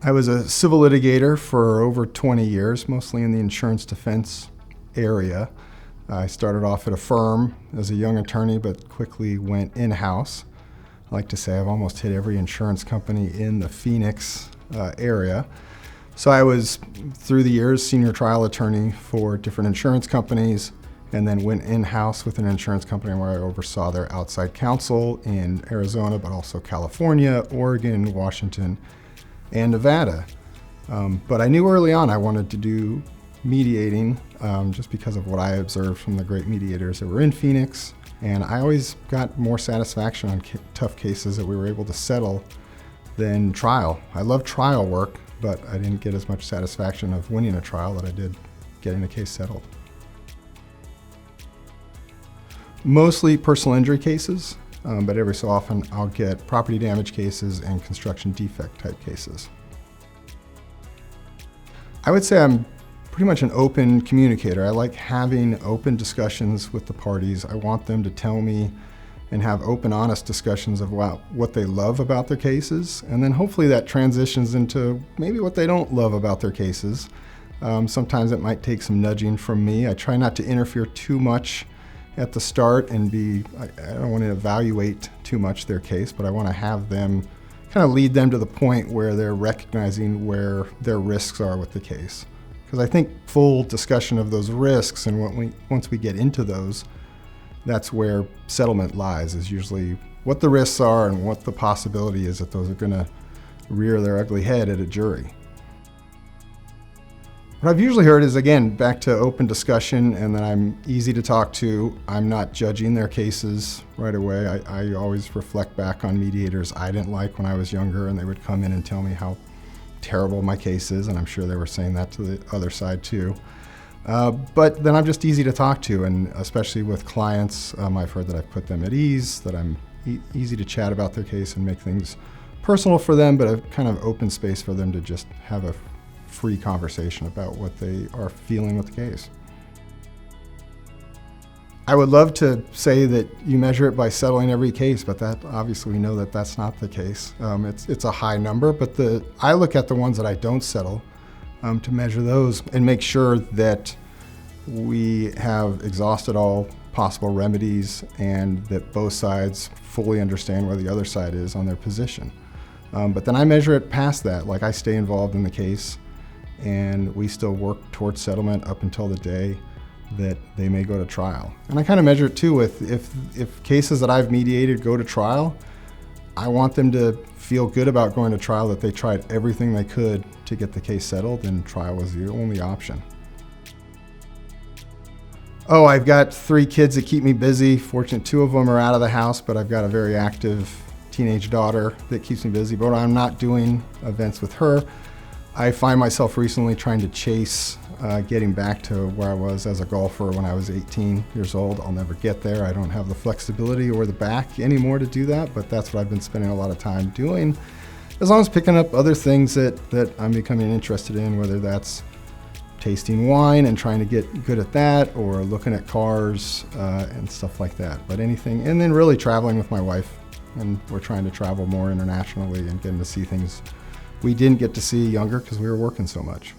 I was a civil litigator for over 20 years, mostly in the insurance defense area. I started off at a firm as a young attorney, but quickly went in-house. I like to say I've almost hit every insurance company in the Phoenix area. So I was, through the years, senior trial attorney for different insurance companies, and then went in-house with an insurance company where I oversaw their outside counsel in Arizona, but also California, Oregon, Washington, and Nevada. But I knew early on I wanted to do mediating just because of what I observed from the great mediators that were in Phoenix. And I always got more satisfaction on tough cases that we were able to settle than trial. I love trial work, but I didn't get as much satisfaction of winning a trial that I did getting a case settled. Mostly personal injury cases, but every so often I'll get property damage cases and construction defect type cases. I would say I'm pretty much an open communicator. I like having open discussions with the parties. I want them to tell me and have open, honest discussions of what they love about their cases, and then hopefully that transitions into maybe what they don't love about their cases. Sometimes it might take some nudging from me. I try not to interfere too much at the start and I don't want to evaluate too much their case, but I want to have them kind of lead them to the point where they're recognizing where their risks are with the case. Because I think full discussion of those risks, and once we get into those, that's where settlement lies, is usually what the risks are and what the possibility is that those are going to rear their ugly head at a jury. What I've usually heard is, again, back to open discussion, and that I'm easy to talk to. I'm not judging their cases right away. I always reflect back on mediators I didn't like when I was younger, and they would come in and tell me how terrible my case is, and I'm sure they were saying that to the other side too. But then I'm just easy to talk to, and especially with clients, I've heard that I've put them at ease, that I'm easy to chat about their case and make things personal for them, but a kind of open space for them to just have a free conversation about what they are feeling with the case. I would love to say that you measure it by settling every case, but that obviously we know that that's not the case. It's a high number, but I look at the ones that I don't settle to measure those and make sure that we have exhausted all possible remedies and that both sides fully understand where the other side is on their position. But then I measure it past that, like I stay involved in the case and we still work towards settlement up until the day that they may go to trial. And I kind of measure it too with if cases that I've mediated go to trial, I want them to feel good about going to trial, that they tried everything they could to get the case settled, and trial was the only option. Oh, I've got 3 kids that keep me busy. Fortunate 2 of them are out of the house, but I've got a very active teenage daughter that keeps me busy, but I'm not doing events with her. I find myself recently trying to chase getting back to where I was as a golfer when I was 18 years old. I'll never get there. I don't have the flexibility or the back anymore to do that, but that's what I've been spending a lot of time doing, as long as picking up other things that I'm becoming interested in, whether that's tasting wine and trying to get good at that, or looking at cars and stuff like that. But anything, and then really traveling with my wife, and we're trying to travel more internationally and getting to see things we didn't get to see younger because we were working so much.